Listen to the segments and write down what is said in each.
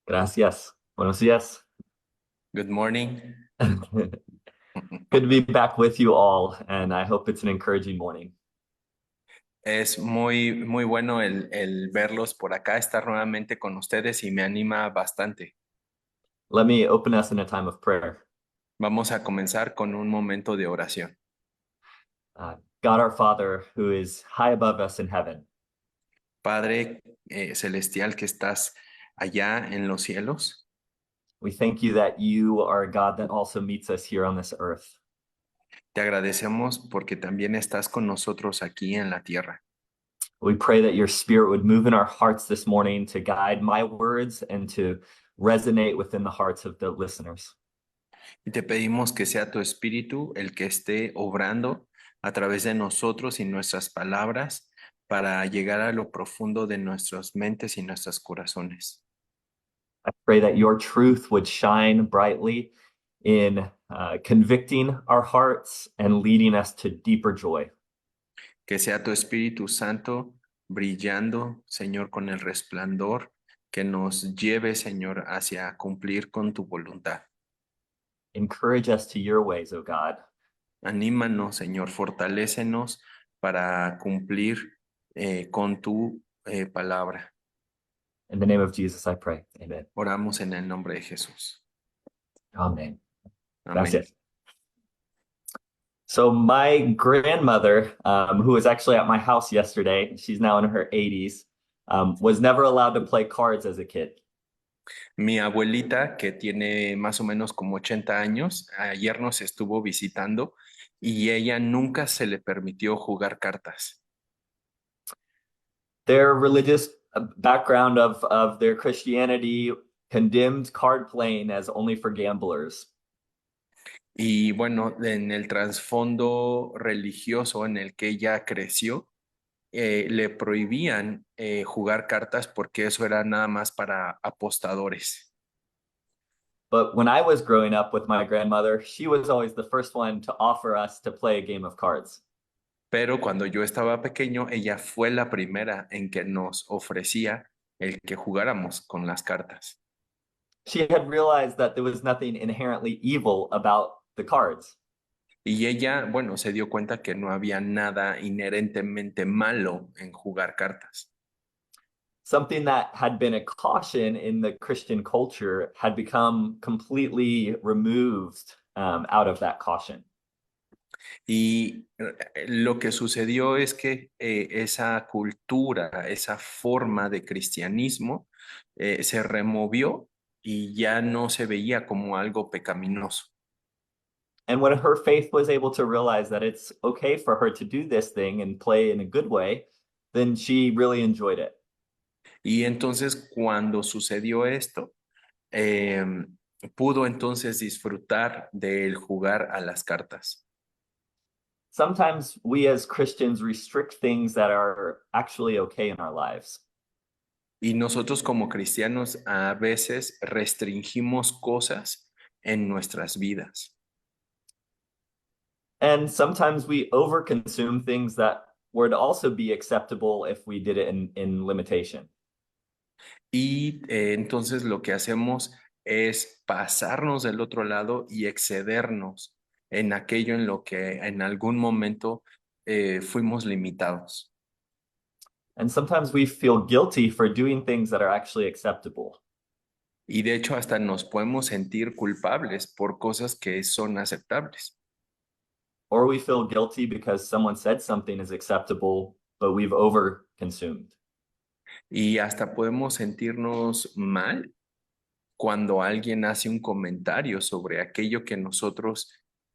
Gracias. Buenos días. Good morning. Good to be back with you all, and I hope it's an encouraging morning. Es muy bueno el verlos por acá, estar nuevamente con ustedes y me anima bastante. Let me open us in a time of prayer. Vamos a comenzar con un momento de oración. God our Father, who is high above us in heaven, Padre celestial que estás allá en los cielos, we thank you that you are a God that also meets us here on this earth. te agradecemos porque también estás con nosotros aquí en la tierra. We pray that your spirit would move in our hearts this morning to guide my words and to resonate within the hearts of the listeners. Y te pedimos que sea tu espíritu el que esté obrando a través de nosotros y nuestras palabras para llegar a lo profundo de nuestras mentes y nuestros corazones. I pray that your truth would shine brightly in convicting our hearts and leading us to deeper joy. Que sea tu Espíritu Santo brillando, Señor, con el resplandor que nos lleve, Señor, hacia cumplir con tu voluntad. Encourage us to your ways, O God. Anímanos, Señor, fortalécenos para cumplir con tu palabra. In the name of Jesus, I pray. Amen. Oramos en el nombre de Jesús. Amen. Amén. Gracias. So my grandmother, who was actually at my house yesterday, she's now in her 80s, was never allowed to play cards as a kid. Mi abuelita, que tiene más o menos como 80 años, ayer nos estuvo visitando y ella nunca se le permitió jugar cartas. Their religious background of their Christianity condemned card playing as only for gamblers. Y bueno, en el trasfondo religioso en el que ella creció, le prohibían jugar cartas porque eso era nada más para apostadores. But when I was growing up with my grandmother, she was always the first one to offer us to play a game of cards. Pero cuando yo estaba pequeño, ella fue la primera en que nos ofrecía el que jugáramos con las cartas. She had realized that there was nothing inherently evil about the cards. Y ella, bueno, se dio cuenta que no había nada inherentemente malo en jugar cartas. Something that had been a caution in the Christian culture had become completely removed out of that caution. Y lo que sucedió es que esa cultura, esa forma de cristianismo se removió y ya no se veía como algo pecaminoso. And when her faith was able to realize that it's okay for her to do this thing and play in a good way, then she really enjoyed it. Y entonces cuando sucedió esto, eh, pudo entonces disfrutar del jugar a las cartas. Sometimes we as Christians restrict things that are actually okay in our lives. Y nosotros como cristianos a veces restringimos cosas en nuestras vidas. And sometimes we overconsume things that would also be acceptable if we did it in limitation. Y entonces lo que hacemos es pasarnos del otro lado y excedernos en aquello en lo que en algún momento fuimos limitados. And sometimes we feel guilty for doing things that are actually acceptable. Y de hecho hasta nos podemos sentir culpables por cosas que son aceptables. Or we feel guilty because someone said something is acceptable, but we've overconsumed. Y hasta podemos sentirnos mal cuando alguien hace un comentario sobre aquello que nosotros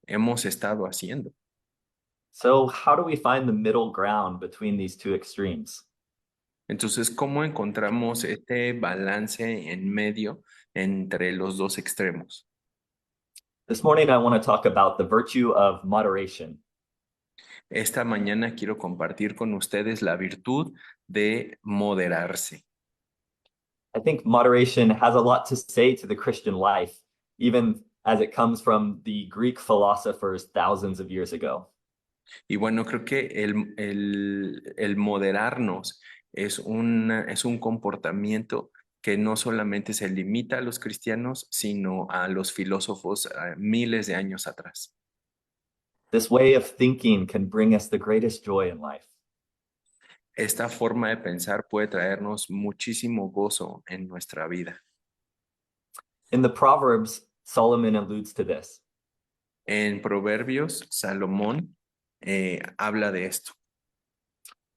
hemos estado haciendo. So, how do we find the middle ground between these two extremes? Entonces, ¿cómo encontramos este balance en medio entre los dos extremos? This morning, I want to talk about the virtue of moderation. Esta mañana quiero compartir con ustedes la virtud de moderarse. I think moderation has a lot to say to the Christian life, even as it comes from the Greek philosophers thousands of years ago. Y bueno, creo que el moderarnos es un comportamiento que no solamente se limita a los cristianos, sino a los filósofos miles de años atrás. This way of thinking can bring us the greatest joy in life. Esta forma de pensar puede traernos muchísimo gozo en nuestra vida. In the Proverbs, Solomon alludes to this. En Proverbios, Salomón habla de esto.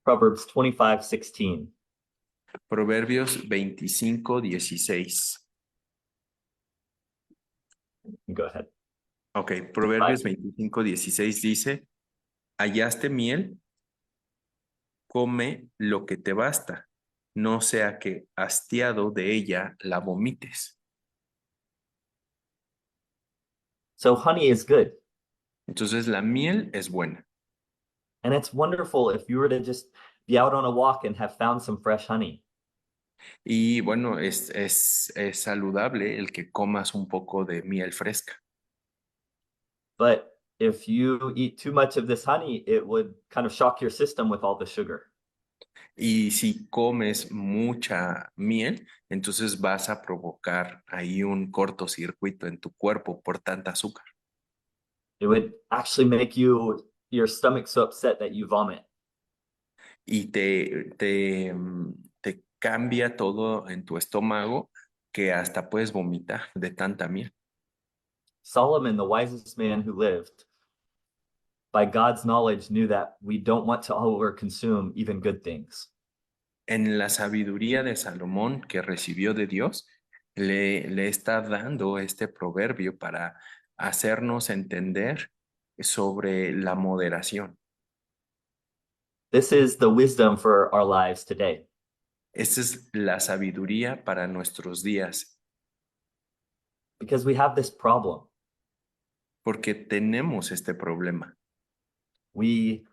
Proverbs 25:16. Proverbios 25:16. Go ahead. Ok, Proverbios 25:16 dice, hallaste miel, come lo que te basta, no sea que hastiado de ella la vomites. So honey is good. Entonces la miel es buena. And it's wonderful if you were to just be out on a walk and have found some fresh honey. Y bueno, es saludable el que comas un poco de miel fresca. But if you eat too much of this honey, it would kind of shock your system with all the sugar. Y si comes mucha miel, entonces vas a provocar ahí un cortocircuito en tu cuerpo por tanta azúcar. It would actually make your stomach so upset that you vomit. Y te cambia todo en tu estómago que hasta puedes vomitar de tanta miel. Solomon, the wisest man who lived, by God's knowledge, knew that we don't want to overconsume even good things. En la sabiduría de Salomón que recibió de Dios, le está dando este proverbio para hacernos entender sobre la moderación. This is the wisdom for our lives today. Esta es la sabiduría para nuestros días, Because we have this problem. porque tenemos este problema. We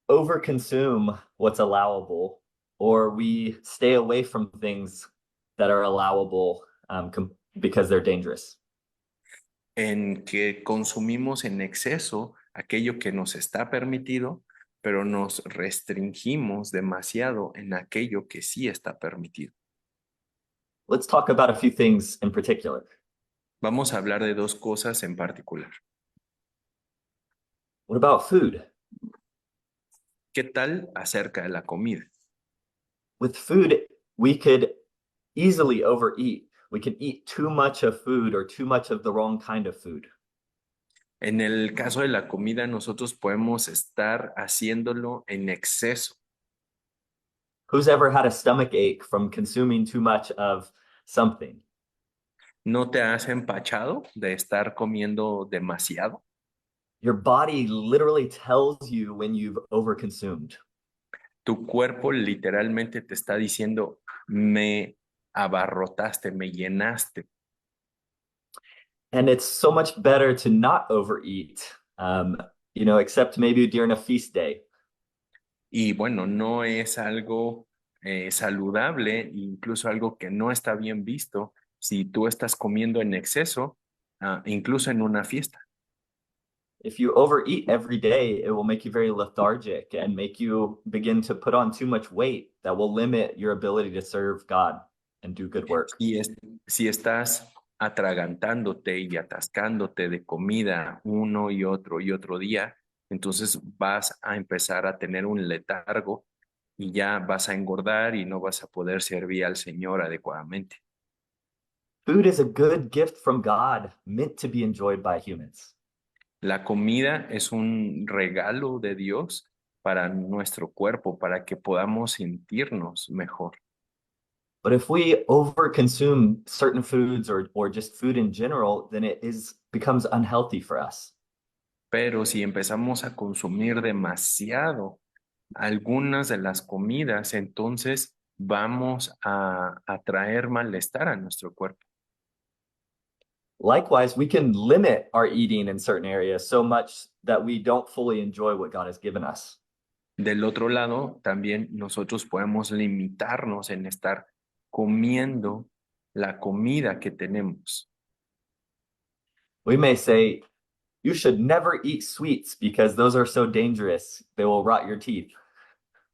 overconsume what's allowable, or we stay away from things that are allowable because they're dangerous. En que consumimos en exceso aquello que nos está permitido, pero nos restringimos demasiado en aquello que sí está permitido. Let's talk about a few things in particular. Vamos a hablar de dos cosas en particular. What about food? ¿Qué tal acerca de la comida? With food, we could easily overeat. We could eat too much of food or too much of the wrong kind of food. En el caso de la comida, nosotros podemos estar haciéndolo en exceso. Who's ever had a stomach ache from consuming too much of something? ¿No te has empachado de estar comiendo demasiado? Your body literally tells you when you've overconsumed. Tu cuerpo literalmente te está diciendo, me abarrotaste, me llenaste. And it's so much better to not overeat, except maybe during a feast day. Y bueno, no es algo saludable, incluso algo que no está bien visto si tú estás comiendo en exceso, incluso en una fiesta. If you overeat every day, it will make you very lethargic and make you begin to put on too much weight that will limit your ability to serve God and do good work. Si estás atragantándote y atascándote de comida uno y otro día, entonces vas a empezar a tener un letargo y ya vas a engordar y no vas a poder servir al Señor adecuadamente. Food is a good gift from God, meant to be enjoyed by humans. La comida es un regalo de Dios para nuestro cuerpo, para que podamos sentirnos mejor. But if we overconsume certain foods or just food in general, then it becomes unhealthy for us. Pero si empezamos a consumir demasiado algunas de las comidas, entonces vamos a traer malestar a nuestro cuerpo. Likewise, we can limit our eating in certain areas so much that we don't fully enjoy what God has given us. Del otro lado, también nosotros podemos limitarnos en estar comiendo la comida que tenemos. We may say, you should never eat sweets because those are so dangerous. They will rot your teeth.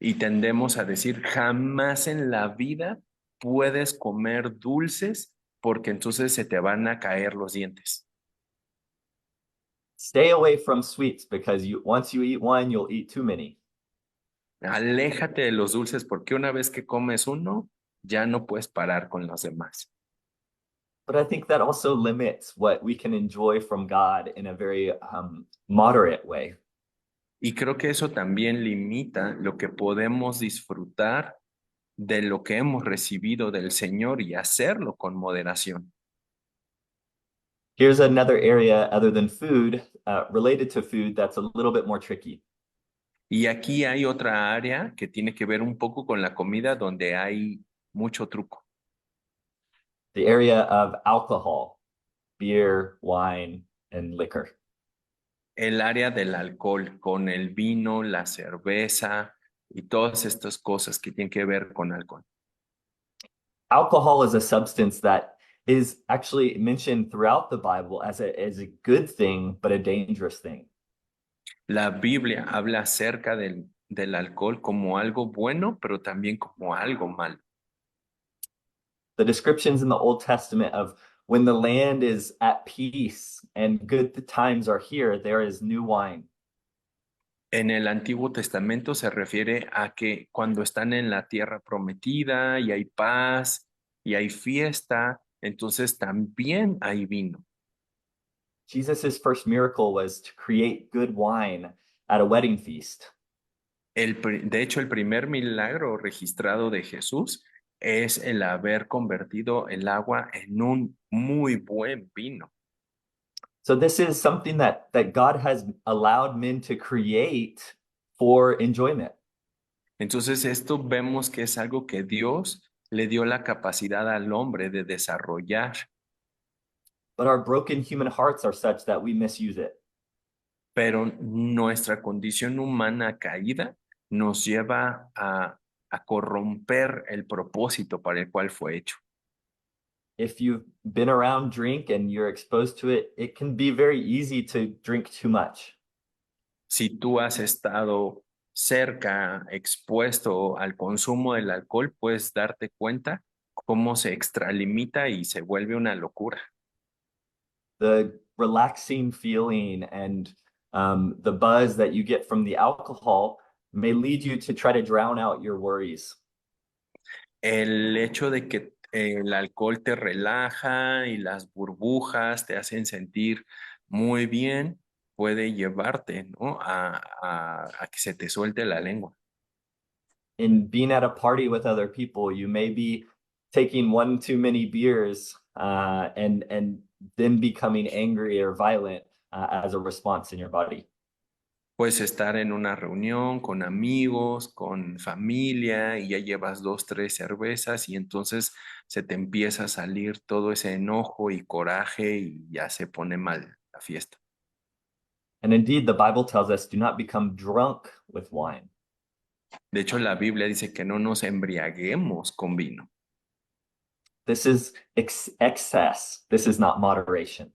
Y tendemos a decir, jamás en la vida puedes comer dulces porque entonces se te van a caer los dientes. Stay away from sweets because once you eat one, you'll eat too many. Aléjate de los dulces porque una vez que comes uno, ya no puedes parar con los demás. But I think that also limits what we can enjoy from God in a very moderate way. Y creo que eso también limita lo que podemos disfrutar de lo que hemos recibido del Señor y hacerlo con moderación. Here's another area other than food, related to food, that's a little bit more tricky. Y aquí hay otra área que tiene que ver un poco con la comida donde hay mucho truco. The area of alcohol, beer, wine, and liquor. El área del alcohol, con el vino, la cerveza y todas estas cosas que tienen que ver con alcohol. Alcohol is a substance that is actually mentioned throughout the Bible as a good thing, but a dangerous thing. La Biblia habla acerca del alcohol como algo bueno, pero también como algo malo. The descriptions in the Old Testament of when the land is at peace and good times are here, there is new wine. En el Antiguo Testamento se refiere a que cuando están en la tierra prometida y hay paz y hay fiesta, entonces también hay vino. Jesus' first miracle was to create good wine at a wedding feast. De hecho, el primer milagro registrado de Jesús es el haber convertido el agua en un muy buen vino. So this is something that God has allowed men to create for enjoyment. Entonces, esto vemos que es algo que Dios le dio la capacidad al hombre de desarrollar, But our broken human hearts are such that we misuse it. pero nuestra condición humana caída nos lleva a corromper el propósito para el cual fue hecho. If you've been around drink and you're exposed to it, it can be very easy to drink too much. Si tú has estado cerca, expuesto al consumo del alcohol, puedes darte cuenta cómo se extralimita y se vuelve una locura. The relaxing feeling and the buzz that you get from the alcohol may lead you to try to drown out your worries. El hecho de que el alcohol te relaja y las burbujas te hacen sentir muy bien, puede llevarte, ¿no? a que se te suelte la lengua. In being at a party with other people, you may be taking one too many beers and then becoming angry or violent as a response in your body. Puedes estar en una reunión con amigos, con familia y ya llevas 2, 3 cervezas y entonces se te empieza a salir todo ese enojo y coraje y ya se pone mal la fiesta. And indeed, the Bible tells us, do not become drunk with wine. De hecho, la Biblia dice que no nos embriaguemos con vino. This is excess. This is not moderation.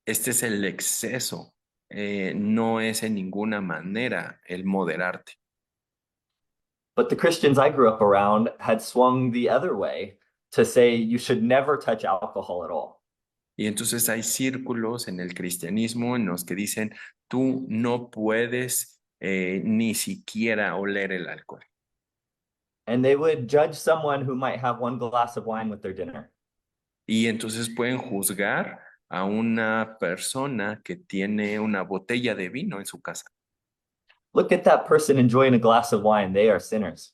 Este es el exceso, no es en ninguna manera el moderarte. But the Christians I grew up around had swung the other way to say you should never touch alcohol at all. Y entonces hay círculos en el cristianismo en los que dicen, tú no puedes ni siquiera oler el alcohol. And they would judge someone who might have one glass of wine with their dinner. Y entonces pueden juzgar a una persona que tiene una botella de vino en su casa. Look at that person enjoying a glass of wine. They are sinners.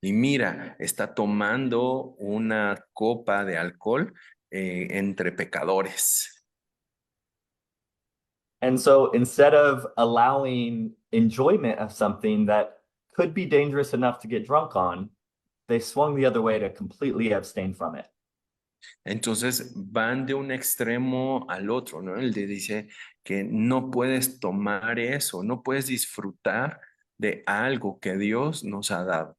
Y mira, está tomando una copa de alcohol entre pecadores. And so instead of allowing enjoyment of something that could be dangerous enough to get drunk on, they swung the other way to completely abstain from it. Entonces van de un extremo al otro, ¿no? El de dice que no puedes tomar eso, no puedes disfrutar de algo que Dios nos ha dado.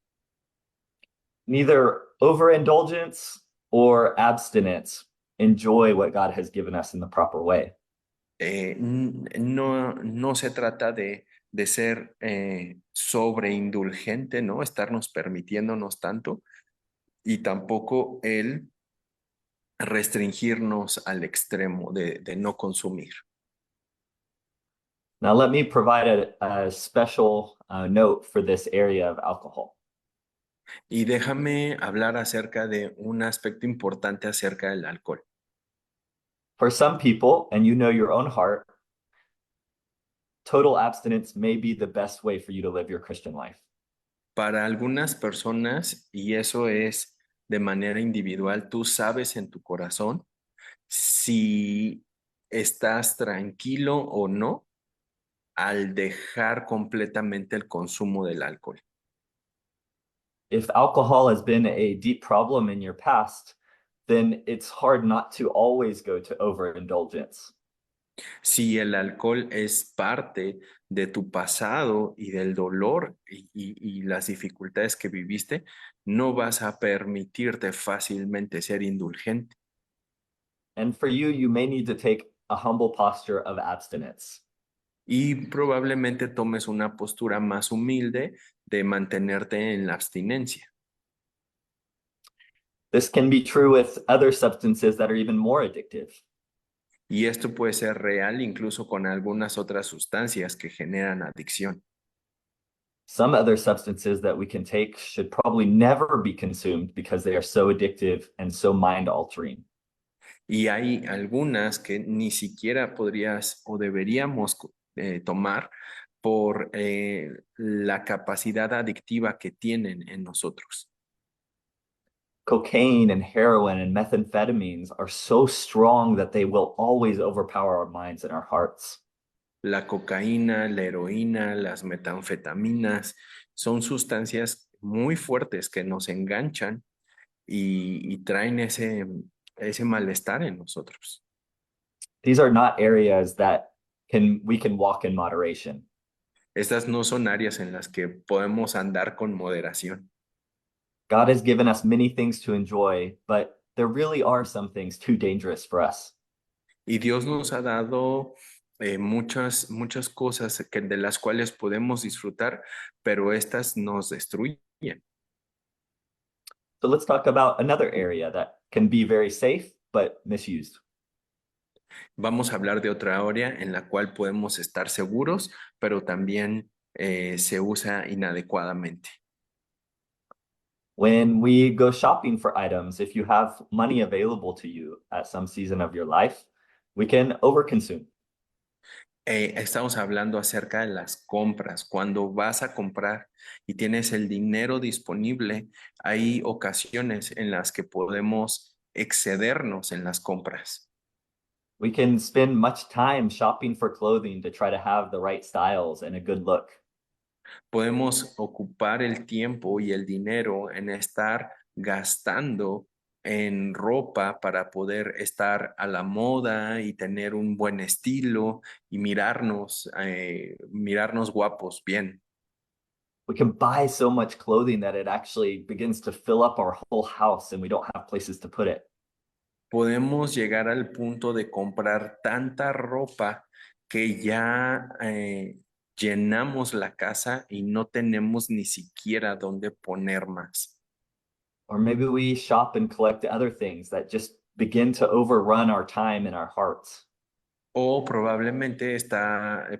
Neither overindulgence or abstinence enjoy what God has given us in the proper way. No se trata de ser sobreindulgente, ¿no? Estarnos permitiéndonos tanto, y tampoco el restringirnos al extremo de no consumir. Now, let me provide a special note for this area of alcohol. Y déjame hablar acerca de un aspecto importante acerca del alcohol. For some people, and you know your own heart, total abstinence may be the best way for you to live your Christian life. Para algunas personas, y eso es de manera individual, tú sabes en tu corazón si estás tranquilo o no al dejar completamente el consumo del alcohol. If alcohol has been a deep problem in your past, then it's hard not to always go to overindulgence. Si el alcohol es parte de tu pasado y del dolor y las dificultades que viviste, no vas a permitirte fácilmente ser indulgente. And for you, you may need to take a humble posture of abstinence. Y probablemente tomes una postura más humilde de mantenerte en la abstinencia. This can be true with other substances that are even more addictive. Y esto puede ser real incluso con algunas otras sustancias que generan adicción. Some other substances that we can take should probably never be consumed because they are so addictive and so mind altering. Y hay algunas que ni siquiera podrías o deberíamos tomar por la capacidad adictiva que tienen en nosotros. Cocaine and heroin and methamphetamines are so strong that they will always overpower our minds and our hearts. La cocaína, la heroína, las metanfetaminas son sustancias muy fuertes que nos enganchan y traen ese malestar en nosotros. These are not areas that we can walk in moderation. Estas no son áreas en las que podemos andar con moderación. God has given us many things to enjoy, but there really are some things too dangerous for us. Y Dios nos ha dado muchas cosas de las cuales podemos disfrutar, pero estas nos destruyen. So let's talk about another area that can be very safe but misused. Vamos a hablar de otra área en la cual podemos estar seguros, pero también se usa inadecuadamente. When we go shopping for items, if you have money available to you at some season of your life, we can overconsume. Estamos hablando acerca de las compras. Cuando vas a comprar y tienes el dinero disponible, hay ocasiones en las que podemos excedernos en las compras. We can spend much time shopping for clothing to try to have the right styles and a good look. Podemos ocupar el tiempo y el dinero en estar gastando en ropa para poder estar a la moda y tener un buen estilo y mirarnos guapos bien. We can buy so much clothing that it actually begins to fill up our whole house and we don't have places to put it. Podemos llegar al punto de comprar tanta ropa que ya llenamos la casa y no tenemos ni siquiera dónde poner más. Or maybe we shop and collect other things that just begin to overrun our time and our hearts. O probablemente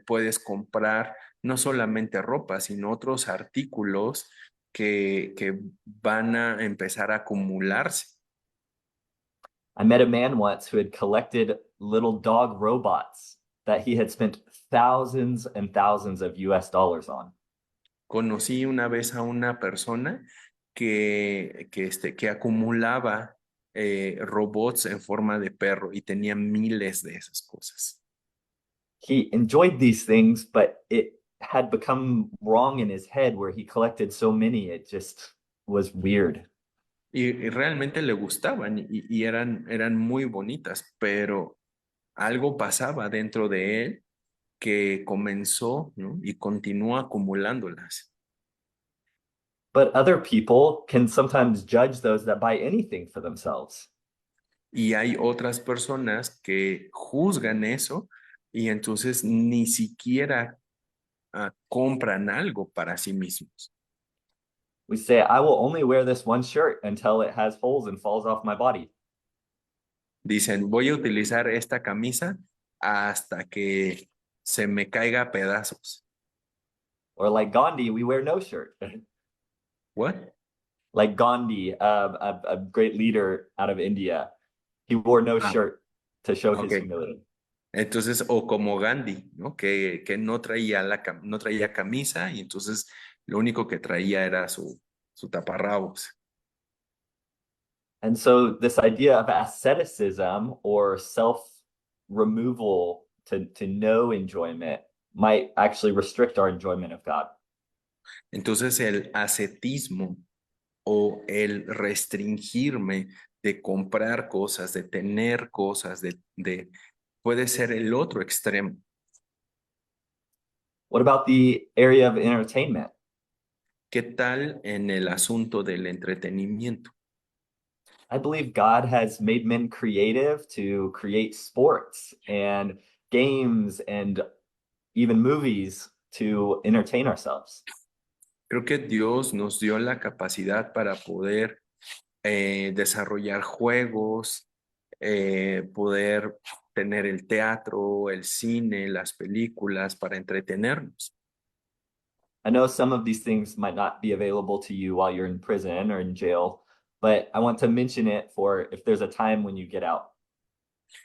puedes comprar no solamente ropa, sino otros artículos que van a empezar a acumularse. I met a man once who had collected little dog robots that he had spent thousands and thousands of US dollars on. Conocí una vez a una persona que acumulaba robots en forma de perro y tenía miles de esas cosas. He enjoyed these things, but it had become wrong in his head where he collected so many, it just was weird. Y realmente le gustaban y eran muy bonitas, pero algo pasaba dentro de él que comenzó, ¿no? Y continúa acumulándolas. But other people can sometimes judge those that buy anything for themselves. Y hay otras personas que juzgan eso y entonces ni siquiera compran algo para sí mismos. We say, I will only wear this one shirt until it has holes and falls off my body. Dicen, voy a utilizar esta camisa hasta que se me caiga a pedazos. Or like Gandhi, we wear no shirt. ¿What? Like Gandhi, a great leader out of India, he wore no Ah, shirt to show his ok. humility. Entonces, o como Gandhi, ¿no? Que no traía no traía camisa y entonces lo único que traía era su taparrabos. And so this idea of asceticism or self-removal to no enjoyment might actually restrict our enjoyment of God. Entonces, el ascetismo o el restringirme de comprar cosas, de tener cosas, puede ser el otro extremo. What about the area of entertainment? ¿Qué tal en el asunto del entretenimiento? I believe God has made men creative to create sports and games and even movies to entertain ourselves. Creo que Dios nos dio la capacidad para poder desarrollar juegos, poder tener el teatro, el cine, las películas para entretenernos. I know some of these things might not be available to you while you're in prison or in jail, but I want to mention it for if there's a time when you get out.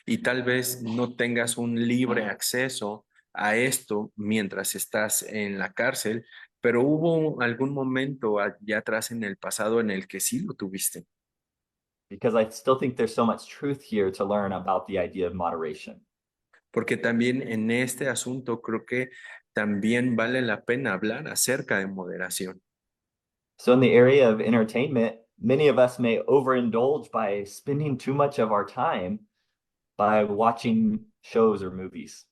Y tal vez no tengas un libre acceso a esto mientras estás en la cárcel, pero hubo algún momento allá atrás en el pasado en el que sí lo tuviste. Because I still think there's so much truth here to learn about the idea of moderation. Porque también en este asunto creo que también vale la pena hablar acerca de moderación. So, in the area of entertainment, many of us may overindulge by spending too much of our time by watching shows or movies.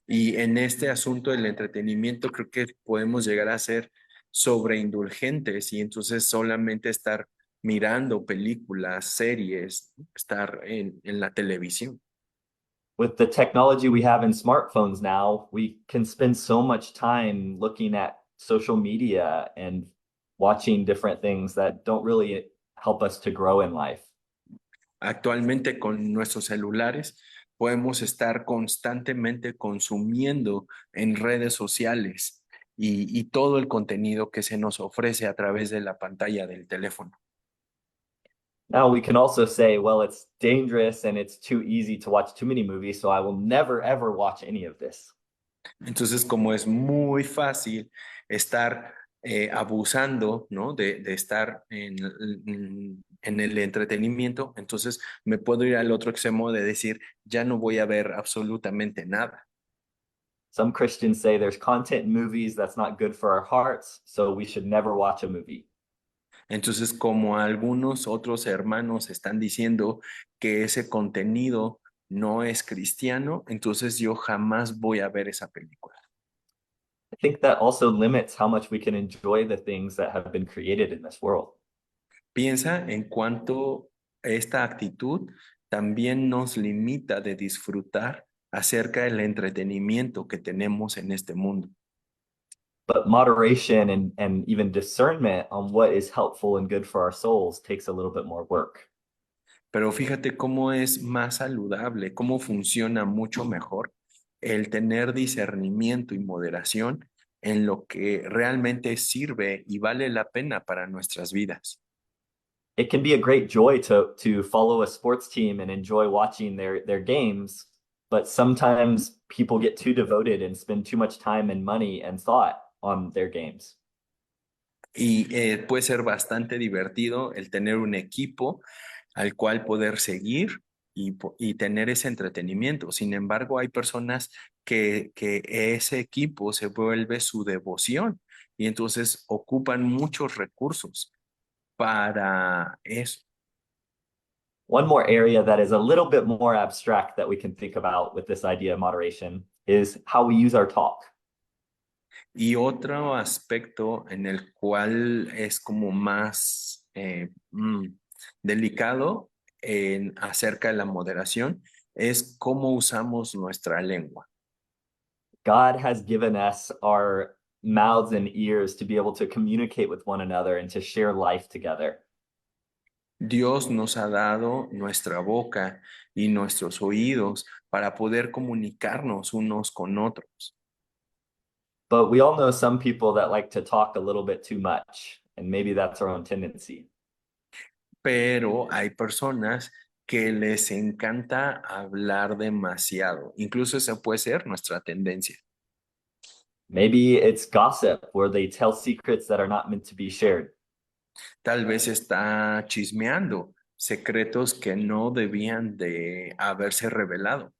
Y en este asunto del entretenimiento creo que podemos llegar a ser sobreindulgentes y entonces solamente estar mirando películas, series, estar en la televisión. With the technology we have in smartphones now, we can spend so much time looking at social media and watching different things that don't really help us to grow in life. Actualmente con nuestros celulares podemos estar constantemente consumiendo en redes sociales y todo el contenido que se nos ofrece a través de la pantalla del teléfono. Now we can also say, well, it's dangerous and it's too easy to watch too many movies, so I will never ever watch any of this. Entonces, como es muy fácil estar abusando, ¿no? De estar en el entretenimiento, entonces me puedo ir al otro extremo de decir, ya no voy a ver absolutamente nada. Some Christians say there's content in movies that's not good for our hearts, so we should never watch a movie. Entonces, como algunos otros hermanos están diciendo que ese contenido no es cristiano, entonces yo jamás voy a ver esa película. I think that also limits how much we can enjoy the things that have been created in this world. Piensa en cuanto esta actitud también nos limita de disfrutar acerca del entretenimiento que tenemos en este mundo. But moderation and even discernment on what is helpful and good for our souls takes a little bit more work. Pero fíjate cómo es más saludable, cómo funciona mucho mejor el tener discernimiento y moderación en lo que realmente sirve y vale la pena para nuestras vidas. It can be a great joy to follow a sports team and enjoy watching their games, but sometimes people get too devoted and spend too much time and money and thought on their games. Y puede ser bastante divertido el tener un equipo al cual poder seguir y tener ese entretenimiento. Sin embargo, hay personas que ese equipo se vuelve su devoción y entonces ocupan muchos recursos para eso. One more area that is a little bit more abstract that we can think about with this idea of moderation is how we use our talk. Y otro aspecto en el cual es como más delicado acerca de la moderación es cómo usamos nuestra lengua. God has given us our mouths and ears to be able to communicate with one another and to share life together. Dios nos ha dado nuestra boca y nuestros oídos para poder comunicarnos unos con otros. But we all know some people that like to talk a little bit too much, and maybe that's our own tendency. Pero hay personas que les encanta hablar demasiado. Incluso esa puede ser nuestra tendencia. Maybe it's gossip where they tell secrets that are not meant to be shared. Tal vez está chismeando secretos que no debían de haberse revelado.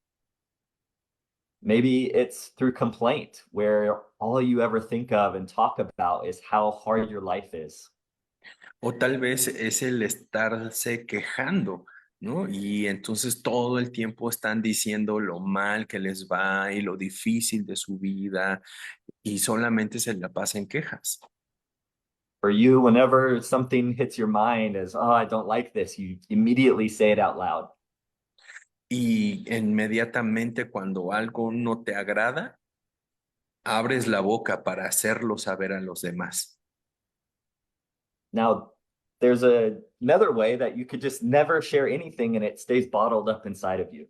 Maybe it's through complaint where all you ever think of and talk about is how hard your life is. O tal vez es el estarse quejando, ¿no? Y entonces todo el tiempo están diciendo lo mal que les va y lo difícil de su vida y solamente se la pasa en quejas. For you, whenever something hits your mind as, oh, I don't like this, you immediately say it out loud. Y inmediatamente cuando algo no te agrada, abres la boca para hacerlo saber a los demás. Now, there's another way that you could just never share anything and it stays bottled up inside of you.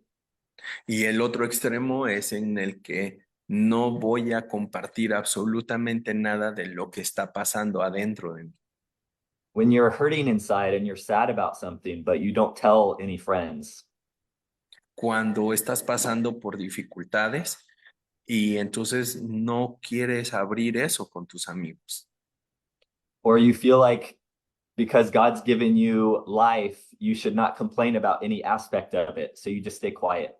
Y el otro extremo es en el que no voy a compartir absolutamente nada de lo que está pasando adentro de mí. When you're hurting inside and you're sad about something, but you don't tell any friends. Cuando estás pasando por dificultades y entonces no quieres abrir eso con tus amigos. Or you feel like because God's given you life, you should not complain about any aspect of it. So you just stay quiet.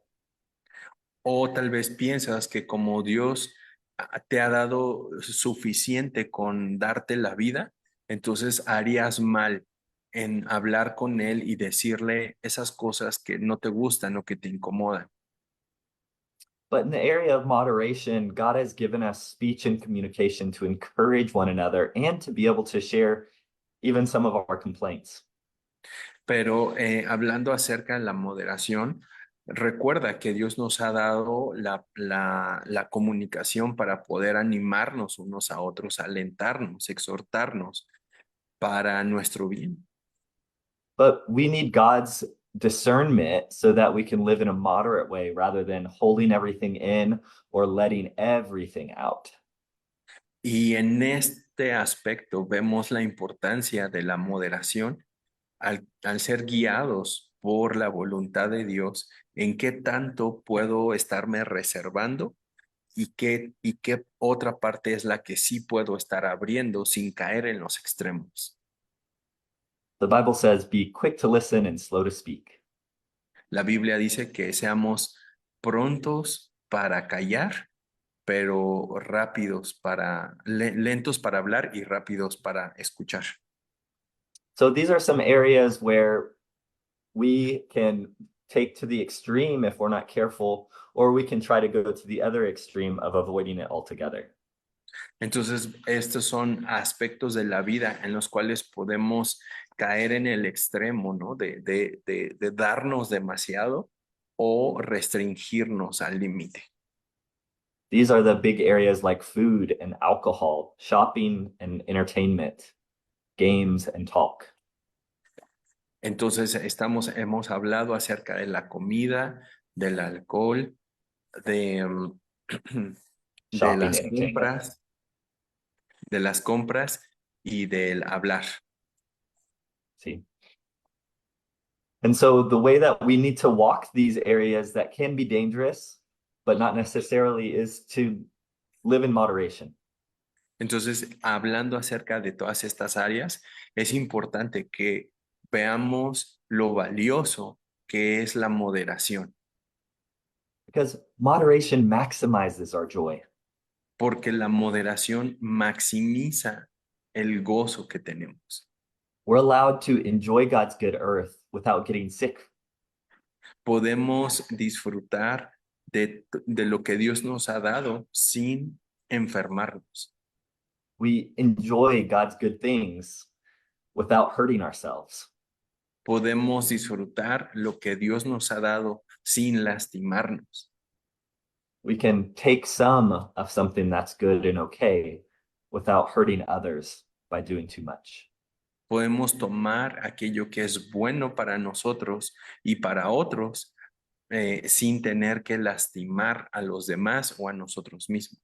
O tal vez piensas que como Dios te ha dado suficiente con darte la vida, entonces harías mal en hablar con Él y decirle esas cosas que no te gustan o que te incomodan. But in the area of moderation, God has given us speech and communication to encourage one another and to be able to share even some of our complaints. Pero hablando acerca de la moderación, recuerda que Dios nos ha dado la comunicación para poder animarnos unos a otros, alentarnos, exhortarnos para nuestro bien. But we need God's discernment so that we can live in a moderate way rather than holding everything in or letting everything out. Y en este aspecto vemos la importancia de la moderación al ser guiados por la voluntad de Dios, en qué tanto puedo estarme reservando y qué otra parte es la que sí puedo estar abriendo sin caer en los extremos. The Bible says, be quick to listen and slow to speak. La Biblia dice que seamos prontos para callar, pero rápidos lentos para hablar y rápidos para escuchar. So these are some areas where we can take to the extreme if we're not careful, or we can try to go to the other extreme of avoiding it altogether. Entonces, estos son aspectos de la vida en los cuales podemos caer en el extremo, ¿no? De darnos demasiado o restringirnos al límite. These are the big areas like food and alcohol, shopping and entertainment, games and talk. Entonces, hemos hablado acerca de la comida, del alcohol, de Shopping, las entertainment. compras, de las compras y del hablar. See. And so the way that we need to walk these areas that can be dangerous, but not necessarily, is to live in moderation. Entonces, hablando acerca de todas estas áreas, es importante que veamos lo valioso que es la moderación, Because moderation maximizes our joy. porque la moderación maximiza el gozo que tenemos. We're allowed to enjoy God's good earth without getting sick. Podemos disfrutar de lo que Dios nos ha dado sin enfermarnos. We enjoy God's good things without hurting ourselves. Podemos disfrutar lo que Dios nos ha dado sin lastimarnos. We can take some of something that's good and okay, without hurting others by doing too much. Podemos tomar aquello que es bueno para nosotros y para otros sin tener que lastimar a los demás o a nosotros mismos.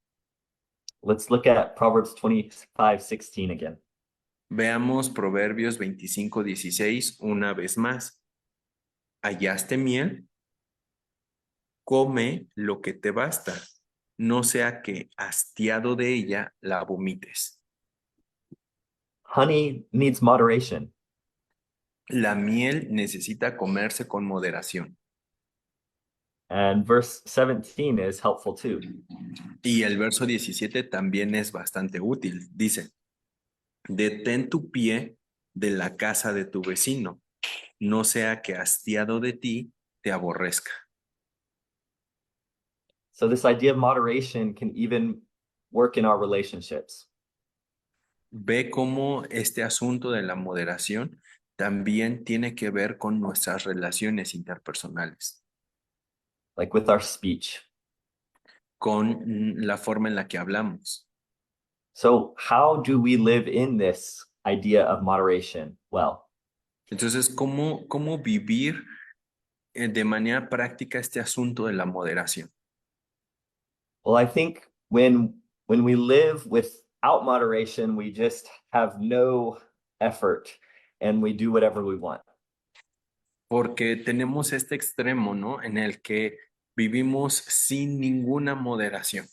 Let's look at Proverbs 25:16 again. Veamos Proverbios 25:16 una vez más. ¿Hallaste miel? Come lo que te basta, no sea que hastiado de ella la vomites. Honey needs moderation. La miel necesita comerse con moderación. And verse 17 is helpful too. Y el verso 17 también es bastante útil. Dice, detén tu pie de la casa de tu vecino, no sea que hastiado de ti te aborrezca. So this idea of moderation can even work in our relationships. Ve cómo este asunto de la moderación también tiene que ver con nuestras relaciones interpersonales, Like with our speech. con la forma en la que hablamos. So how do we live in this idea of moderation? Well, Entonces, ¿cómo vivir de manera práctica este asunto de la moderación? I think when we live without moderation, we just have no effort and we do whatever we want. Porque tenemos este extremo, ¿no? En el que vivimos sin ninguna moderación.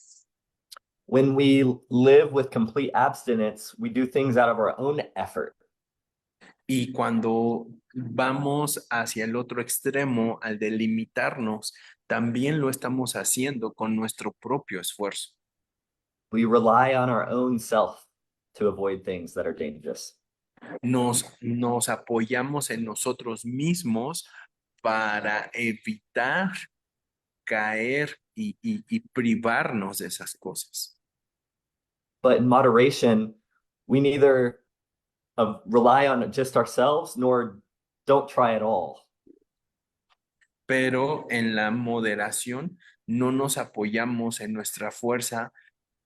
When we live with complete abstinence, we do things out of our own effort. Y cuando vamos hacia el otro extremo, al delimitarnos, también lo estamos haciendo con nuestro propio esfuerzo. We rely on our own self to avoid things that are dangerous. Nos apoyamos en nosotros mismos para evitar caer y privarnos de esas cosas. But in moderation, we neither rely on just ourselves nor don't try at all. Pero en la moderación no nos apoyamos en nuestra fuerza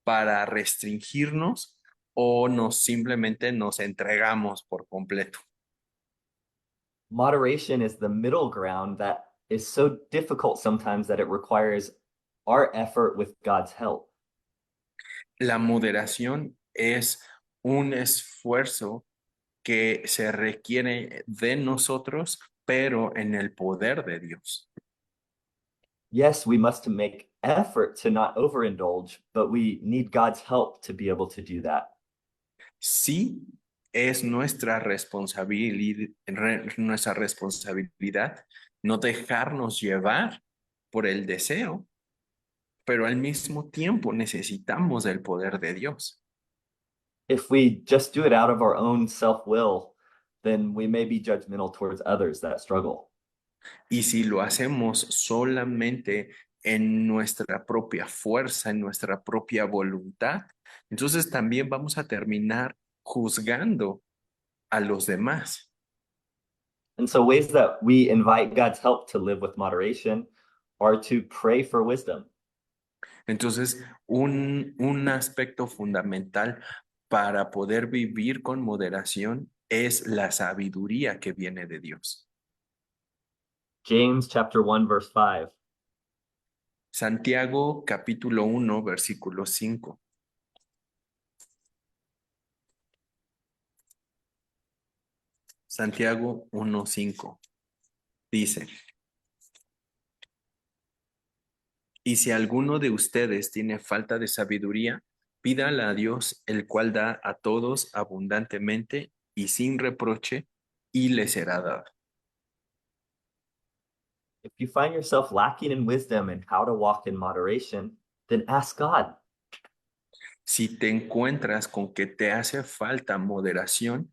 para restringirnos o simplemente nos entregamos por completo. Moderation is the middle ground that is so difficult sometimes that it requires our effort with God's help. La moderación es un esfuerzo que se requiere de nosotros, pero en el poder de Dios. Yes, we must make effort to not overindulge, but we need God's help to be able to do that. Sí, es nuestra responsabilidad no dejarnos llevar por el deseo, pero al mismo tiempo necesitamos del poder de Dios. If we just do it out of our own self-will, then we may be judgmental towards others that struggle. Y si lo hacemos solamente en nuestra propia fuerza, en nuestra propia voluntad, entonces también vamos a terminar juzgando a los demás. And so ways that we invite God's help to live with moderation are to pray for wisdom. Entonces, un aspecto fundamental para poder vivir con moderación es la sabiduría que viene de Dios. James chapter 1, verse 5. Santiago capítulo 1, versículo 5. Santiago 1:5 dice, y si alguno de ustedes tiene falta de sabiduría, pídala a Dios, el cual da a todos abundantemente y sin reproche, y le será dado. If you find yourself lacking in wisdom and how to walk in moderation, then ask God. Si te encuentras con que te hace falta moderación,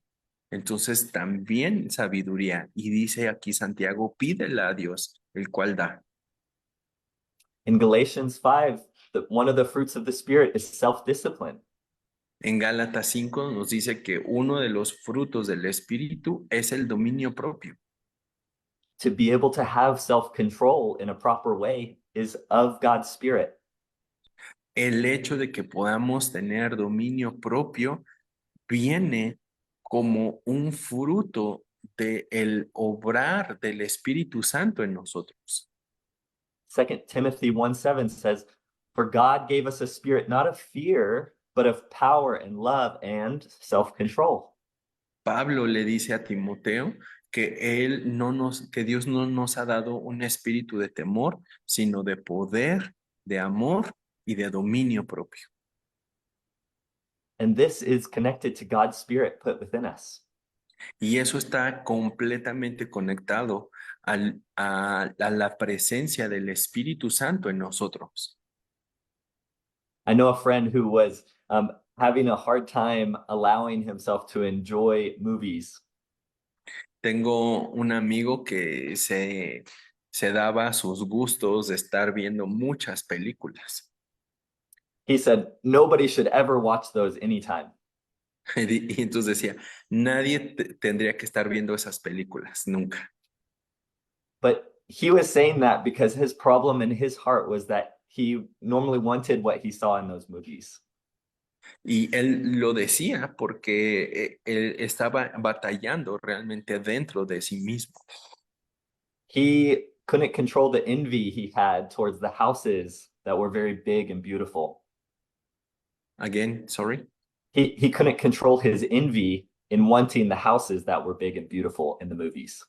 entonces también sabiduría. Y dice aquí Santiago, pídela a Dios, el cual da. In Galatians 5, one of the fruits of the Spirit is self-discipline. En Gálatas 5 nos dice que uno de los frutos del Espíritu es el dominio propio. To be able to have self-control in a proper way is of God's Spirit. el hecho de que podamos tener dominio propio viene como un fruto del obrar del Espíritu Santo en nosotros. 2 Timothy 1:7 says, "For God gave us a spirit not of fear, but of power and love and self-control." Pablo le dice a Timoteo que Dios no nos ha dado un espíritu de temor, sino de poder, de amor y de dominio propio. And this is connected to God's spirit put within us. Y eso está completamente conectado a la presencia del Espíritu Santo en nosotros. I know a friend who was having a hard time allowing himself to enjoy movies. Tengo un amigo que se daba sus gustos de estar viendo muchas películas. He said nobody should ever watch those anytime. Y entonces decía, nadie tendría que estar viendo esas películas, nunca. But he was saying that because his problem in his heart was that he normally wanted what he saw in those movies. Y él lo decía porque él estaba batallando realmente dentro de sí mismo. He couldn't control the envy he had towards the houses that were very big and beautiful. Again, sorry. He couldn't control his envy in wanting the houses that were big and beautiful in the movies.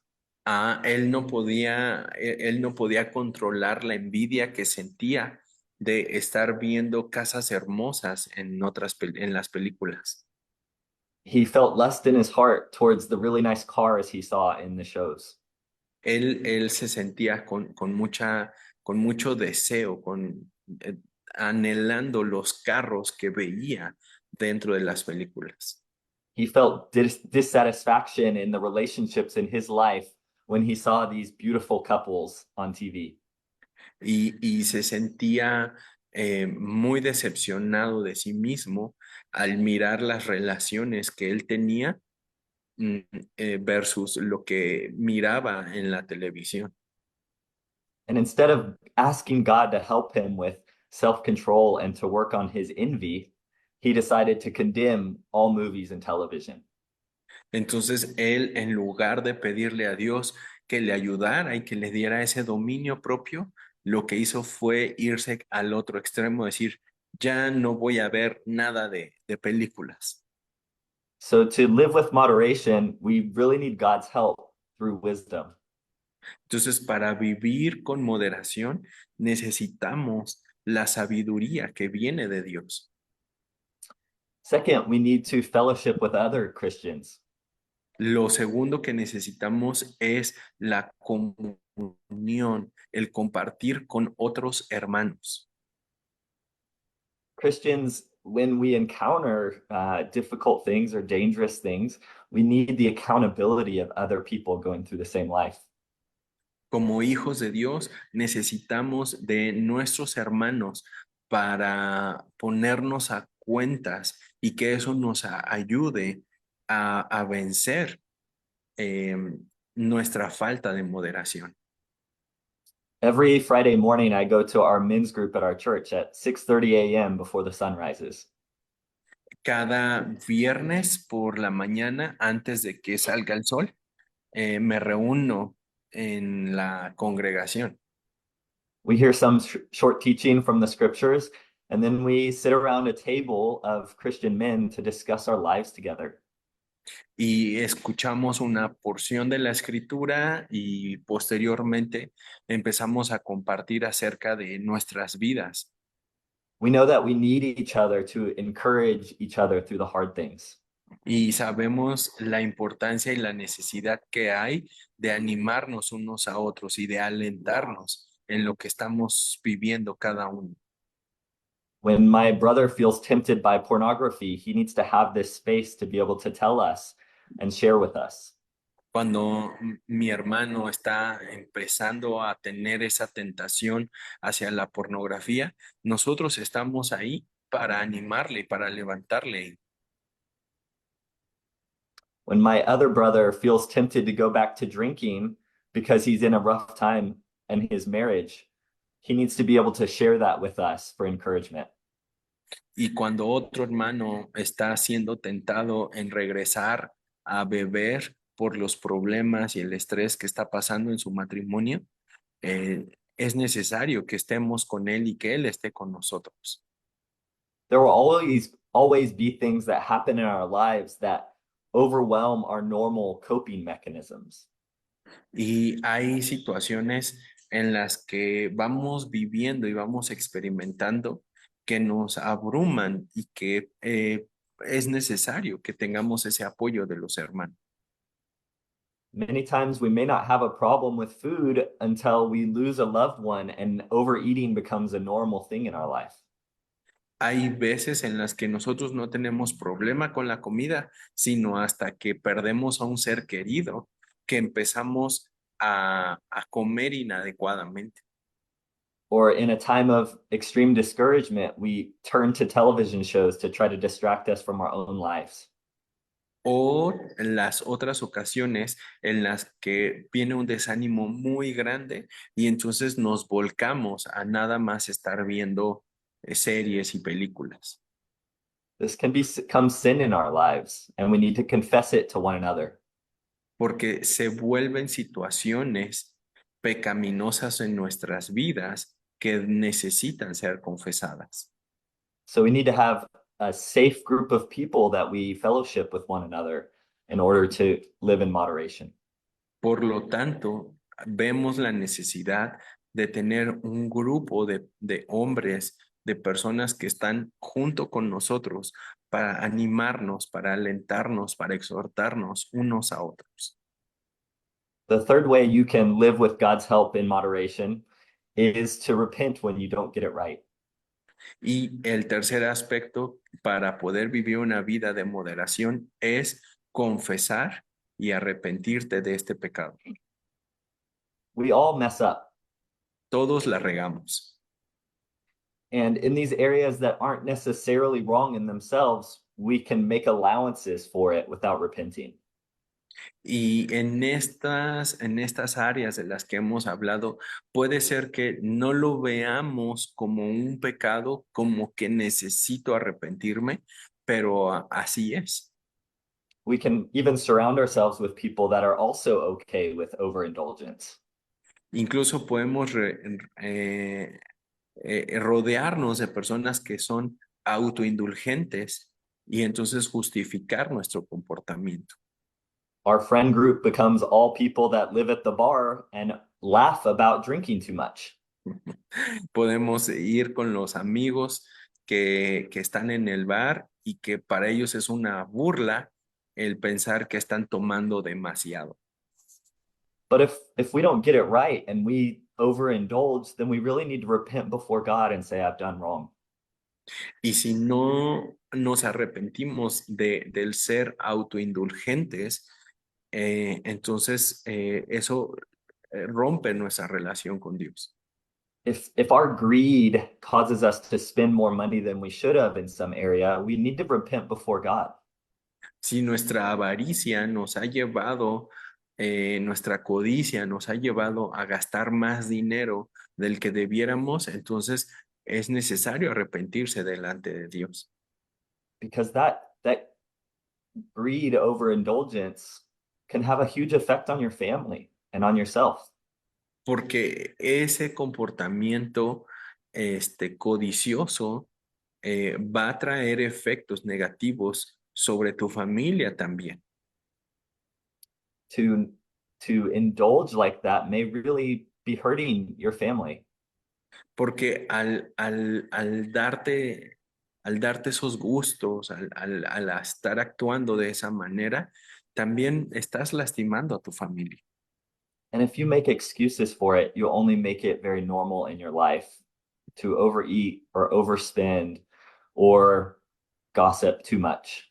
Él no podía controlar la envidia que sentía de estar viendo casas hermosas en las películas. He felt lust in his heart towards the really nice cars he saw in the shows. Él se sentía con mucho deseo, anhelando los carros que veía dentro de las películas. He felt dissatisfaction in the relationships in his life when he saw these beautiful couples on TV. Y se sentía muy decepcionado de sí mismo al mirar las relaciones que él tenía versus lo que miraba en la televisión. And instead of asking God to help him with self-control and to work on his envy, he decided to condemn all movies and television. Entonces él, en lugar de pedirle a Dios que le ayudara y que le diera ese dominio propio, lo que hizo fue irse al otro extremo, decir, ya no voy a ver nada de películas. So to live with moderation, we really need God's help through wisdom. Entonces, para vivir con moderación, necesitamos la sabiduría que viene de Dios. Second, we need to fellowship with other Christians. Lo segundo que necesitamos es la comunión, el compartir con otros hermanos. Christians, when we encounter difficult things or dangerous things, we need the accountability of other people going through the same life. Como hijos de Dios, necesitamos de nuestros hermanos para ponernos a cuentas y que eso nos ayude a vencer nuestra falta de moderación. Every Friday morning, I go to our men's group at our church at 6:30 a.m. before the sun rises. Cada viernes por la mañana, antes de que salga el sol, me reúno en la congregación. We hear some short teaching from the scriptures, and then we sit around a table of Christian men to discuss our lives together. Y escuchamos una porción de la escritura y posteriormente empezamos a compartir acerca de nuestras vidas. We know that we need each other to encourage each other through the hard things. Y sabemos la importancia y la necesidad que hay de animarnos unos a otros y de alentarnos en lo que estamos viviendo cada uno. When my brother feels tempted by pornography, he needs to have this space to be able to tell us and share with us. Cuando mi hermano está empezando a tener esa tentación hacia la pornografía, nosotros estamos ahí para animarle, para levantarle. When my other brother feels tempted to go back to drinking because he's in a rough time in his marriage, he needs to be able to share that with us for encouragement. Y cuando otro hermano está siendo tentado en regresar a beber por los problemas y el estrés que está pasando en su matrimonio, es necesario que estemos con él y que él esté con nosotros. There will always be things that happen in our lives that overwhelm our normal coping mechanisms. Y hay situaciones en las que vamos viviendo y vamos experimentando que nos abruman y que es necesario que tengamos ese apoyo de los hermanos. Many times we may not have a problem with food until we lose a loved one and overeating becomes a normal thing in our life. Hay veces en las que nosotros no tenemos problema con la comida, sino hasta que perdemos a un ser querido, que empezamos a comer inadecuadamente. Or in a time of extreme discouragement, we turn to television shows to try to distract us from our own lives. O en las otras ocasiones en las que viene un desánimo muy grande y entonces nos volcamos a nada más estar viendo series y películas, This can become sin in our lives, and we need to confess it to one another. porque se vuelven situaciones pecaminosas en nuestras vidas que necesitan ser confesadas. So we need to have a safe group of people that we fellowship with one another in order to live in moderation. Por lo tanto, vemos la necesidad de tener un grupo de hombres, de personas que están junto con nosotros para animarnos, para alentarnos, para exhortarnos unos a otros. The third way you can live with God's help in moderation is to repent when you don't get it right. Y el tercer aspecto para poder vivir una vida de moderación es confesar y arrepentirte de este pecado. We all mess up. Todos la regamos. And in these areas that aren't necessarily wrong in themselves, we can make allowances for it without repenting. Y en estas áreas de las que hemos hablado, puede ser que no lo veamos como un pecado, como que necesito arrepentirme, pero así es. We can even surround ourselves with people that are also okay with overindulgence. Incluso podemos rodearnos de personas que son autoindulgentes y entonces justificar nuestro comportamiento. Our friend group becomes all people that live at the bar and laugh about drinking too much. Podemos ir con los amigos que están en el bar y que para ellos es una burla el pensar que están tomando demasiado. But if we don't get it right and we overindulge, then we really need to repent before God and say, I've done wrong. Y si no nos arrepentimos del ser autoindulgentes, entonces eso rompe nuestra relación con Dios. If our greed causes us to spend more money than we should have in some area, we need to repent before God. Si nuestra avaricia nos ha llevado, nuestra codicia nos ha llevado a gastar más dinero del que debiéramos, entonces es necesario arrepentirse delante de Dios. Because that greed over indulgence can have a huge effect on your family and on yourself. Porque ese comportamiento codicioso va a traer efectos negativos sobre tu familia también. To to indulge like that may really be hurting your family. Porque al darte esos gustos, al estar actuando de esa manera, también estás lastimando a tu familia. And if you make excuses for it, you'll only make it very normal in your life to overeat or overspend or gossip too much.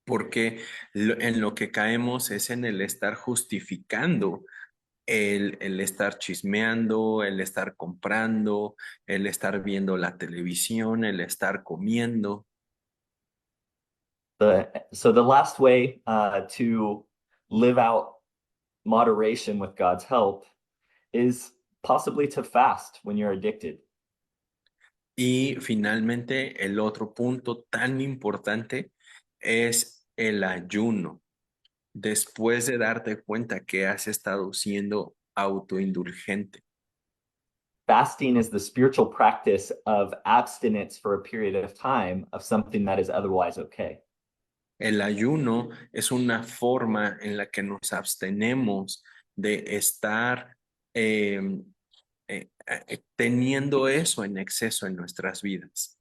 Porque en lo que caemos es en el estar justificando el estar chismeando, el estar comprando, el estar viendo la televisión, el estar comiendo. So the last way to live out moderation with God's help is possibly to fast when you're addicted. Y finalmente, el otro punto tan importante es el ayuno. Después de darte cuenta que has estado siendo autoindulgente. Fasting is the spiritual practice of abstinence for a period of time of something that is otherwise okay. El ayuno es una forma en la que nos abstenemos de estar eh, teniendo eso en exceso en nuestras vidas.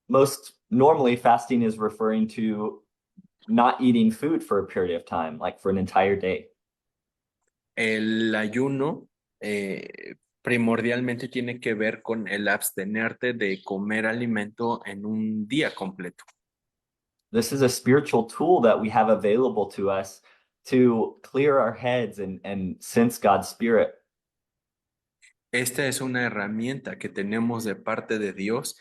Most normally, fasting is referring to not eating food for a period of time, like for an entire day. El ayuno primordialmente tiene que ver con el abstenerte de comer alimento en un día completo. This is a spiritual tool that we have available to us to clear our heads and sense God's spirit. Esta es una herramienta que tenemos de parte de Dios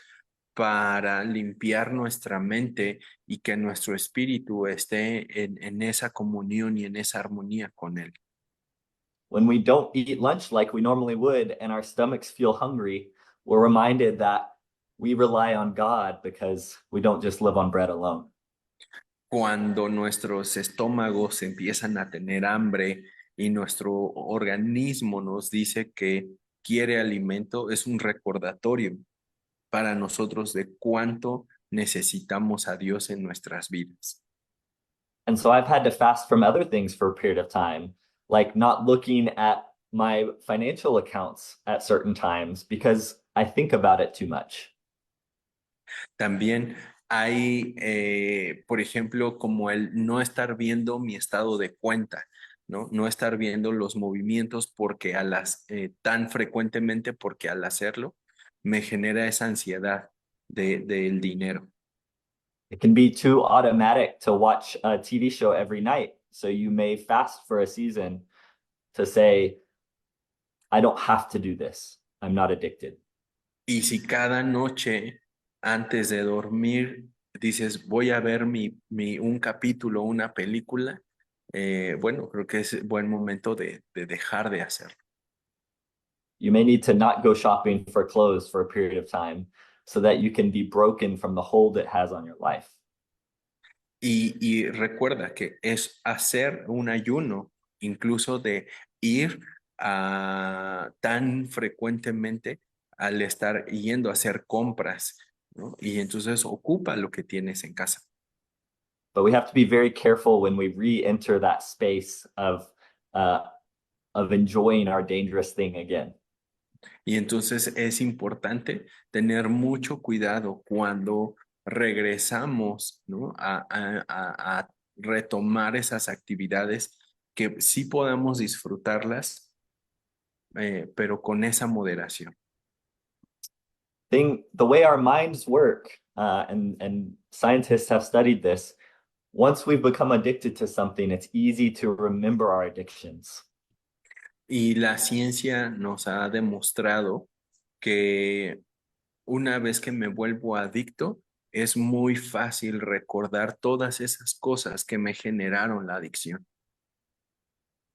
para limpiar nuestra mente y que nuestro espíritu esté en esa comunión y en esa armonía con Él. When we don't eat lunch like we normally would and our stomachs feel hungry, we're reminded that we rely on God because we don't just live on bread alone. Cuando nuestros estómagos empiezan a tener hambre y nuestro organismo nos dice que quiere alimento, es un recordatorio para nosotros de cuánto necesitamos a Dios en nuestras vidas. And so I've had to fast from other things for a period of time, like not looking at my financial accounts at certain times because I think about it too much. También hay, por ejemplo, como el no estar viendo mi estado de cuenta, ¿no? No estar viendo los movimientos porque tan frecuentemente porque al hacerlo me genera esa ansiedad del dinero. It can be too automatic to watch a TV show every night. So you may fast for a season to say, I don't have to do this. I'm not addicted. Y si cada noche antes de dormir dices, voy a ver un capítulo, una película, bueno, creo que es buen momento de dejar de hacerlo. You may need to not go shopping for clothes for a period of time so that you can be broken from the hold it has on your life. Y recuerda que es hacer un ayuno, incluso de ir tan frecuentemente al estar yendo a hacer compras, ¿no? Y entonces ocupa lo que tienes en casa. But we have to be very careful when we re-enter that space uh, of enjoying our dangerous thing again. Y entonces es importante tener mucho cuidado cuando regresamos, ¿no? A retomar esas actividades que sí podamos disfrutarlas, pero con esa moderación. The way our minds work, and scientists have studied this, once we've become addicted to something, it's easy to remember our addictions. Y la ciencia nos ha demostrado que una vez que me vuelvo adicto, es muy fácil recordar todas esas cosas que me generaron la adicción.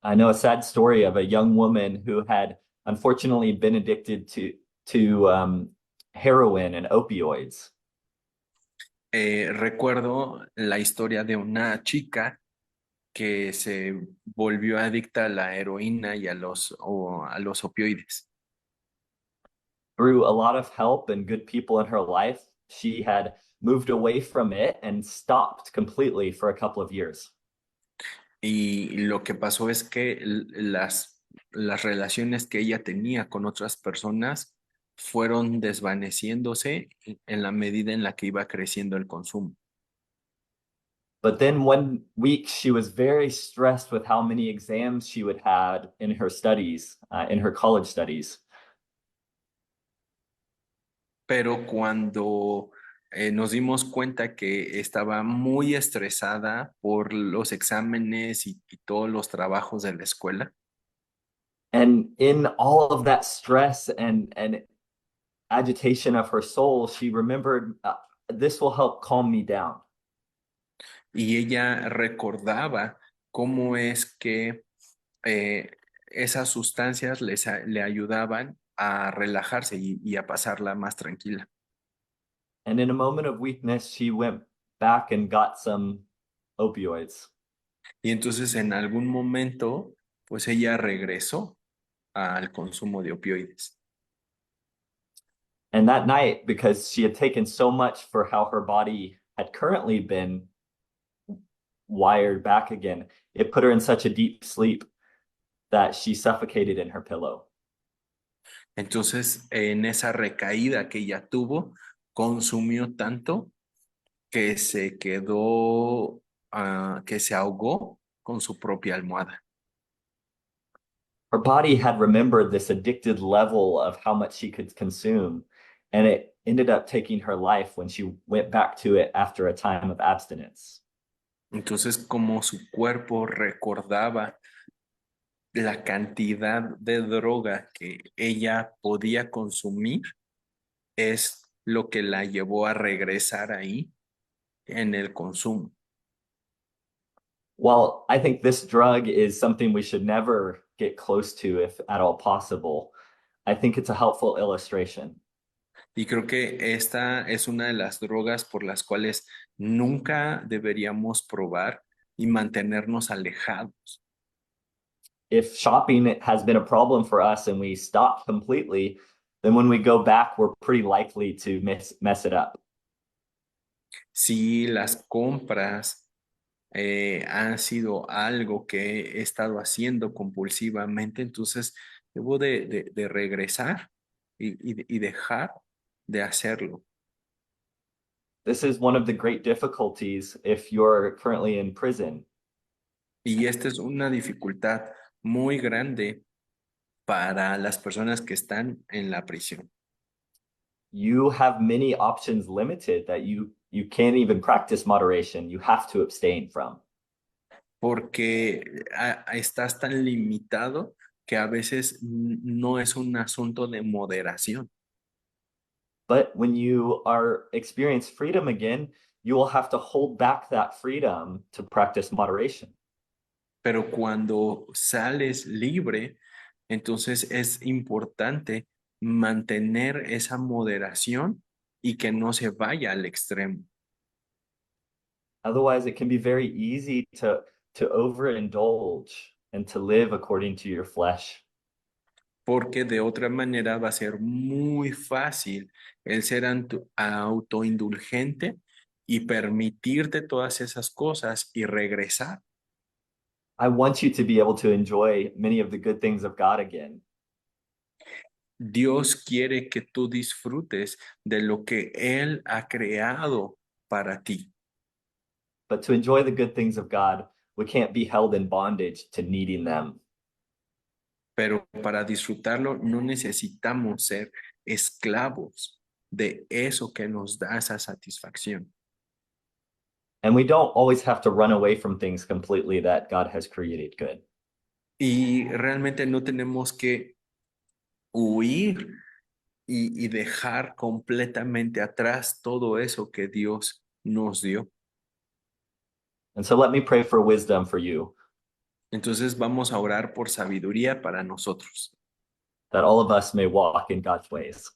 I know a sad story of a young woman who had unfortunately been addicted to heroin and opioids. Recuerdo la historia de una chica que se volvió adicta a la heroína y a los opioides. Through a lot of help and good people in her life, she had moved away from it and stopped completely for a couple of years. Y lo que pasó es que las relaciones que ella tenía con otras personas fueron desvaneciéndose en la medida en la que iba creciendo el consumo. But then one week she was very stressed with how many exams she would have in her studies, in her college studies. Pero cuando nos dimos cuenta que estaba muy estresada por los exámenes y todos los trabajos de la escuela, And in all of that stress and agitation of her soul, she remembered, this will help calm me down. y ella recordaba cómo es que eh, esas sustancias le ayudaban a relajarse y a pasarla más tranquila. And in a moment of weakness, she went back and got some opioids. Y entonces en algún momento, pues ella regresó al consumo de opioides. And that night, because she had taken so much for how her body had currently been wired back again, it put her in such a deep sleep that she suffocated in her pillow. Entonces, en esa recaída que ella tuvo, consumió tanto que se quedó, que se ahogó con su propia almohada. Her body had remembered this addicted level of how much she could consume, and it ended up taking her life when she went back to it after a time of abstinence. Entonces, como su cuerpo recordaba la cantidad de droga que ella podía consumir, es lo que la llevó a regresar ahí en el consumo. While I think this drug is something we should never get close to if at all possible, I think it's a helpful illustration. Y creo que esta es una de las drogas por las cuales nunca deberíamos probar y mantenernos alejados. If shopping has been a problem for us and we stop completely, then when we go back, we're pretty likely to mess it up. Si las compras han sido algo que he estado haciendo compulsivamente, entonces debo de regresar y dejar de hacerlo. This is one of the great difficulties if you're currently in prison. Y esta es una dificultad muy grande para las personas que están en la prisión, You have many options limited that you can't even practice moderation. You have to abstain from. porque estás tan limitado que a veces no es un asunto de moderación. But when you are experience freedom again, you will have to hold back that freedom to practice moderation. Pero cuando sales libre, entonces es importante mantener esa moderación y que no se vaya al extremo, Otherwise, it can be very easy to overindulge and to live according to your flesh. porque de otra manera va a ser muy fácil el ser autoindulgente y permitirte todas esas cosas y regresar. I want you to be able to enjoy many of the good things of God again. Dios quiere que tú disfrutes de lo que Él ha creado para ti. But to enjoy the good things of God, we can't be held in bondage to needing them. Pero para disfrutarlo no necesitamos ser esclavos de eso que nos da esa satisfacción. And we don't always have to run away from things completely that God has created good. Y realmente no tenemos que huir y dejar completamente atrás todo eso que Dios nos dio. And so let me pray for wisdom for you, Entonces vamos a orar por sabiduría para nosotros, that all of us may walk in God's ways.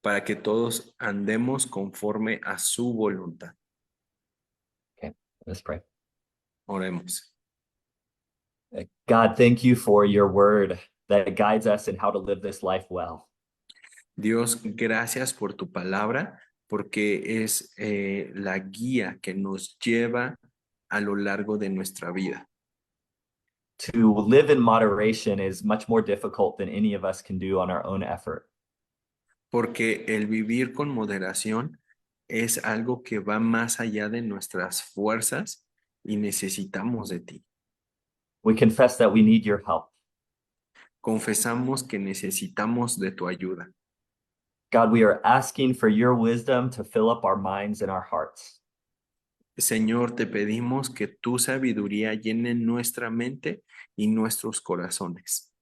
para que todos andemos conforme a su voluntad. Okay, let's pray. Oremos. God, thank you for your word that guides us in how to live this life well. Dios, gracias por tu palabra, porque es la guía que nos lleva a lo largo de nuestra vida. To live in moderation is much more difficult than any of us can do on our own effort. Porque el vivir con moderación es algo que va más allá de nuestras fuerzas y necesitamos de ti. We confess that we need your help. Confesamos que necesitamos de tu ayuda. God, we are asking for your wisdom to fill up our minds and our hearts. Señor, te pedimos que tu sabiduría llene nuestra mente y nuestros corazones.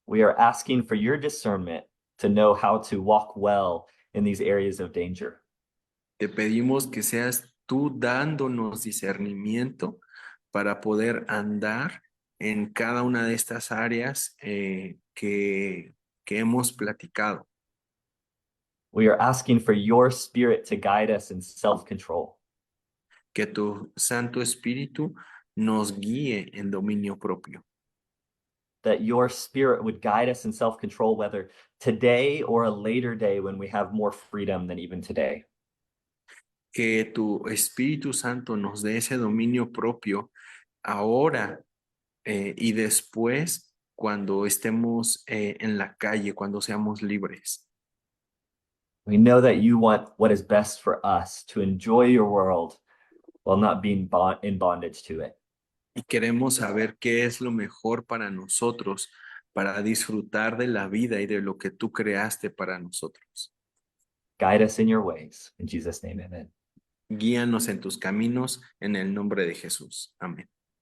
We are asking for your discernment to know how to walk well in these areas of danger. Te pedimos que seas tú dándonos discernimiento para poder andar en cada una de estas áreas que hemos platicado. We are asking for your spirit to guide us in self-control. Que tu Santo Espíritu nos guíe en dominio propio. That your spirit would guide us in self-control, whether today or a later day when we have more freedom than even today. Que tu Espíritu Santo nos dé ese dominio propio ahora y después cuando estemos en la calle, cuando seamos libres. We know that you want what is best for us to enjoy your world while not being in bondage to it. Y queremos saber qué es lo mejor para nosotros, para disfrutar de la vida y de lo que tú creaste para nosotros. Guide us in your ways. In Jesus' name, amen. Guíanos en tus caminos en el nombre de Jesús. Amén.